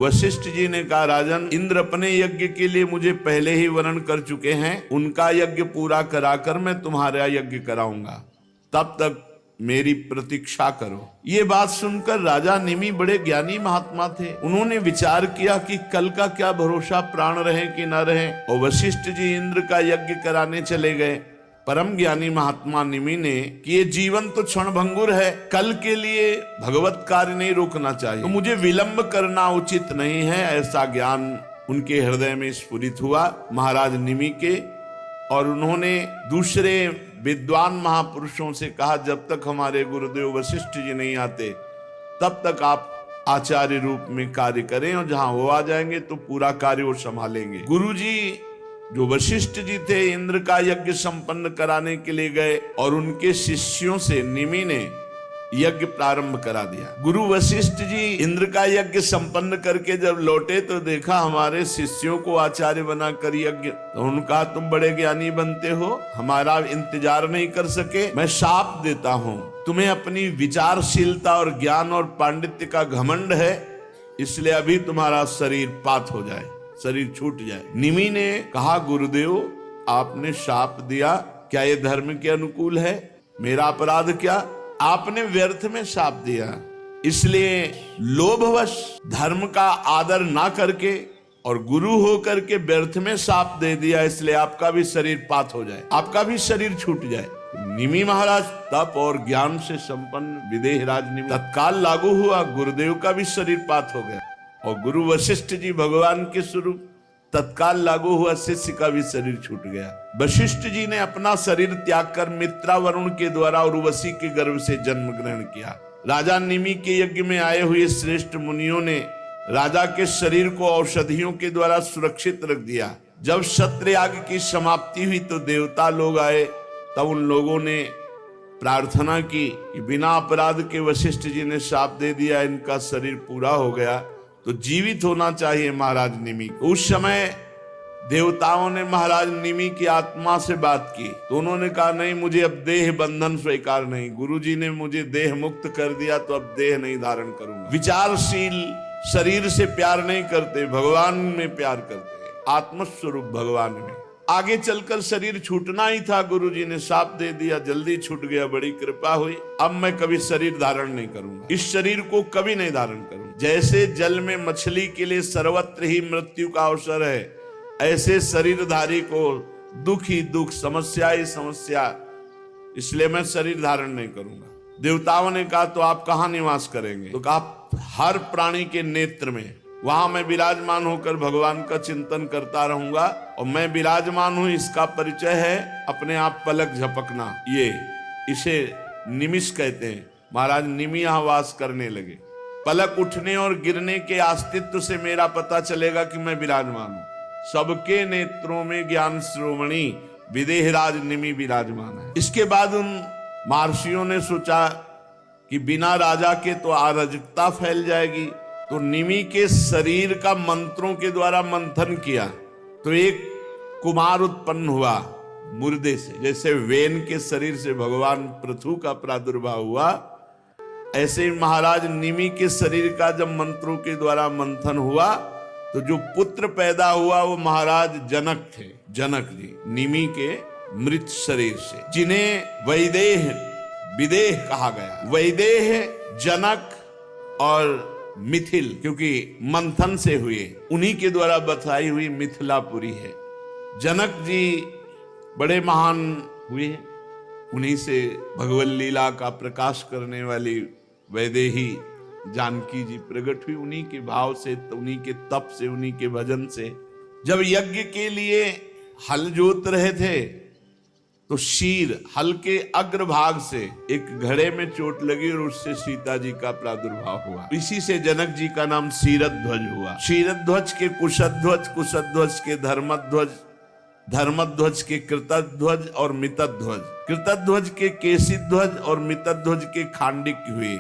वशिष्ठ जी ने कहा, राजन, इंद्र अपने यज्ञ के लिए मुझे पहले ही वर्ण कर चुके हैं, उनका यज्ञ पूरा कराकर मैं तुम्हारा यज्ञ कराऊंगा, तब तक मेरी प्रतीक्षा करो। ये बात सुनकर राजा निमि बड़े ज्ञानी महात्मा थे। उन्होंने विचार किया कि कल का क्या भरोसा, प्राण रहे कि न रहे, और वशिष्ठ जी इंद्र का यज्ञ कराने चले गए। परम ज्ञानी महात्मा निमि ने कि ये जीवन तो क्षण भंगुर है, कल के लिए भगवत कार्य नहीं रोकना चाहिए, तो मुझे विलंब करना उचित नहीं है, ऐसा ज्ञान उनके हृदय में स्फुरित हुआ महाराज निमि के। और उन्होंने दूसरे विद्वान महापुरुषों से कहा, जब तक हमारे गुरुदेव वशिष्ठ जी नहीं आते तब तक आप आचार्य रूप में कार्य करें, और जहां वो आ जाएंगे तो पूरा कार्य वो संभालेंगे। गुरु जी जो वशिष्ठ जी थे इंद्र का यज्ञ संपन्न कराने के लिए गए, और उनके शिष्यों से निमि ने यज्ञ प्रारंभ करा दिया। गुरु वशिष्ठ जी इंद्र का यज्ञ संपन्न करके जब लौटे तो देखा हमारे शिष्यों को आचार्य बनाकर यज्ञ, तो उनका तुम बड़े ज्ञानी बनते हो, हमारा इंतजार नहीं कर सके, मैं शाप देता हूं, तुम्हें अपनी विचारशीलता और ज्ञान और पांडित्य का घमंड है, इसलिए अभी तुम्हारा शरीर पात हो जाए, शरीर छूट जाए। निमि ने कहा, गुरुदेव आपने शाप दिया, क्या ये धर्म के अनुकूल है? मेरा अपराध क्या? आपने व्यर्थ में शाप दिया, इसलिए लोभवश धर्म का आदर ना करके और गुरु होकर के व्यर्थ में शाप दे दिया, इसलिए आपका भी शरीर पात हो जाए, आपका भी शरीर छूट जाए। निमि महाराज तप और ज्ञान से संपन्न विदेहराज निमि तत्काल लागू हुआ, गुरुदेव का भी शरीर पात हो गया, और गुरु वशिष्ठ जी भगवान के स्वरूप, तत्काल लागू हुआ, शिष्य का भी शरीर छूट गया। वशिष्ठ जी ने अपना शरीर त्याग कर मित्रा वरुण के द्वारा उर्वशी के गर्भ से जन्म ग्रहण किया। राजा निमि के यज्ञ में आए हुए श्रेष्ठ मुनियों ने राजा के शरीर को औषधियों के द्वारा सुरक्षित रख दिया। जब सत्रयाग की समाप्ति हुई तो देवता लोग आए, तब उन लोगों ने प्रार्थना की कि बिना अपराध के वशिष्ठ जी ने शाप दे दिया, इनका शरीर पूरा हो गया तो जीवित होना चाहिए महाराज निमि। उस समय देवताओं ने महाराज निमि की आत्मा से बात की, तो उन्होंने कहा, नहीं, मुझे अब देह बंधन स्वीकार नहीं, गुरुजी ने मुझे देह मुक्त कर दिया तो अब देह नहीं धारण करूंगा। विचारशील शरीर से प्यार नहीं करते, भगवान में प्यार करते हैं, आत्मस्वरूप भगवान में। आगे चलकर शरीर छूटना ही था, गुरुजी ने शाप दे दिया, जल्दी छूट गया, बड़ी कृपा हुई, अब मैं कभी शरीर धारण नहीं करूंगा, इस शरीर को कभी नहीं धारण करूंगा। जैसे जल में मछली के लिए सर्वत्र ही मृत्यु का अवसर है, ऐसे शरीरधारी को दुख ही दुख, समस्या ही समस्या, इसलिए मैं शरीर धारण नहीं करूंगा। देवताओं ने कहा, तो आप कहाँ निवास करेंगे? तो कहा, हर प्राणी के नेत्र में, वहां मैं विराजमान होकर भगवान का चिंतन करता रहूंगा, और मैं विराजमान हूं इसका परिचय है अपने आप पलक झपकना, ये इसे निमिष कहते हैं। महाराज निमि यहां वास करने लगे। पलक उठने और गिरने के अस्तित्व से मेरा पता चलेगा कि मैं विराजमान हूं। सबके नेत्रों में ज्ञान श्रोमणी विदेहराज निमि विराजमान है। इसके बाद उन महर्षियों ने सोचा कि बिना राजा के तो अराजकता फैल जाएगी, तो निमि के शरीर का मंत्रों के द्वारा मंथन किया तो एक कुमार उत्पन्न हुआ मुर्दे से। जैसे वेन के शरीर से भगवान पृथु का प्रादुर्भाव हुआ, ऐसे ही महाराज निमि के शरीर का जब मंत्रों के द्वारा मंथन हुआ तो जो पुत्र पैदा हुआ वो महाराज जनक थे। जनक जी निमि के मृत शरीर से, जिन्हें वैदेह विदेह कहा गया। वैदेह जनक और मिथिल, क्योंकि मंथन से हुए, उन्हीं के द्वारा बताई हुई मिथिलापुरी है। जनक जी बड़े महान हुए, उन्हीं से भगवत लीला का प्रकाश करने वाली वैदेही जानकी जी प्रकट हुई, उन्हीं के भाव से, उन्हीं के तप से, उन्हीं के भजन से। जब यज्ञ के लिए हल जोत रहे थे तो शीर, हल के अग्रभाग से एक घड़े में चोट लगी और उससे सीता जी का प्रादुर्भाव हुआ। इसी से जनक जी का नाम शीरध्वज हुआ। शीरध्वज के कुशध्वज, कुशध्वज के धर्मध्वज, धर्मध्वज के कृतध्वज और मितध्वज, कृतध्वज के केशिध्वज और मितध्वज के खांडिक हुए।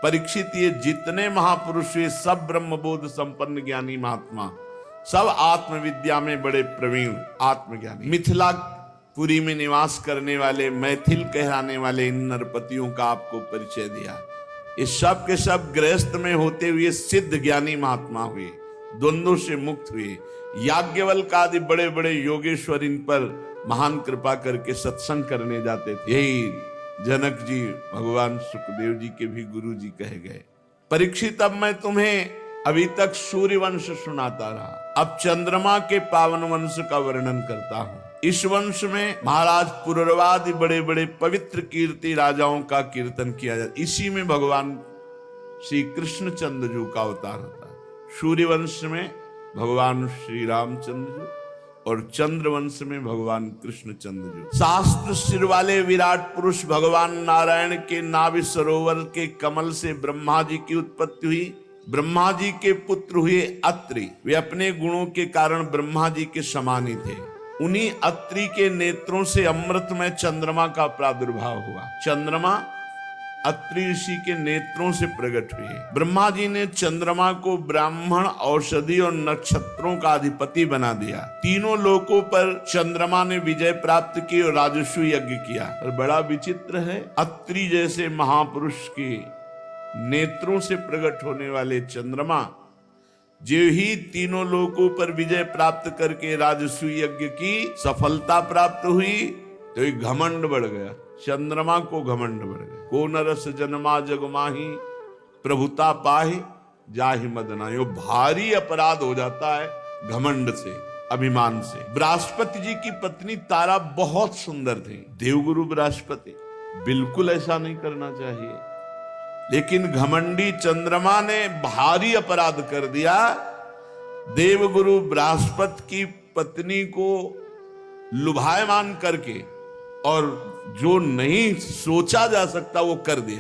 परीक्षित ये जितने महापुरुष हुए सब ब्रह्मबोध संपन्न ज्ञानी महात्मा, सब आत्मविद्या में बड़े प्रवीण आत्मज्ञानी। मिथिलापुरी में निवास करने वाले, मैथिल कहलाने वाले इन नरपतियों का आपको परिचय दिया। ये सब के सब गृहस्थ में होते हुए सिद्ध ज्ञानी महात्मा हुए, द्वंद्वों से मुक्त हुए। याज्ञवल्क्य आदि बड़े बड़े योगेश्वर इन पर महान कृपा करके सत्संग करने जाते थे। यही जनक जी भगवान सुखदेव जी के भी गुरु जी कहे गए। परीक्षित, अब मैं तुम्हें अभी तक सूर्य वंश सुनाता रहा, अब चंद्रमा के पावन वंश का वर्णन करता हूं। इस वंश में महाराज पुररवादि बड़े बड़े पवित्र कीर्ति राजाओं का कीर्तन किया जाता। इसी में भगवान श्री कृष्ण चंद्र जी का अवतार होता है। सूर्य वंश में भगवान श्री रामचंद्र जी और चंद्र वंश में भगवान कृष्ण चंद्र जी। शास्त्र सिर वाले विराट पुरुष भगवान नारायण के नाभि सरोवर के कमल से ब्रह्मा जी की उत्पत्ति हुई। ब्रह्मा जी के पुत्र हुए अत्रि। वे अपने गुणों के कारण ब्रह्मा जी के समान ही थे। उन्हीं अत्रि के नेत्रों से अमृतमय चंद्रमा का प्रादुर्भाव हुआ। चंद्रमा अत्रि ऋषि के नेत्रों से प्रकट हुए। ब्रह्मा जी ने चंद्रमा को ब्राह्मण, औषधि और नक्षत्रों का अधिपति बना दिया। तीनों लोकों पर चंद्रमा ने विजय प्राप्त की और राजस्व यज्ञ किया। और बड़ा विचित्र है, अत्रि जैसे महापुरुष के नेत्रों से प्रकट होने वाले चंद्रमा जो ही तीनों लोकों पर विजय प्राप्त करके राजस्व यज्ञ की सफलता प्राप्त हुई तो एक घमंड बढ़ गया। चंद्रमा को घमंड बढ़ गया। को नरस जन्मा जग माही प्रभुता पाहि जाहि मदना। यो भारी अपराध हो जाता है घमंड से, अभिमान से। बृहस्पति जी की पत्नी तारा बहुत सुंदर थी। देवगुरु बृहस्पति, बिल्कुल ऐसा नहीं करना चाहिए, लेकिन घमंडी चंद्रमा ने भारी अपराध कर दिया। देवगुरु बृहस्पति की पत्नी को लुभायमान करके और जो नहीं सोचा जा सकता वो कर दिया।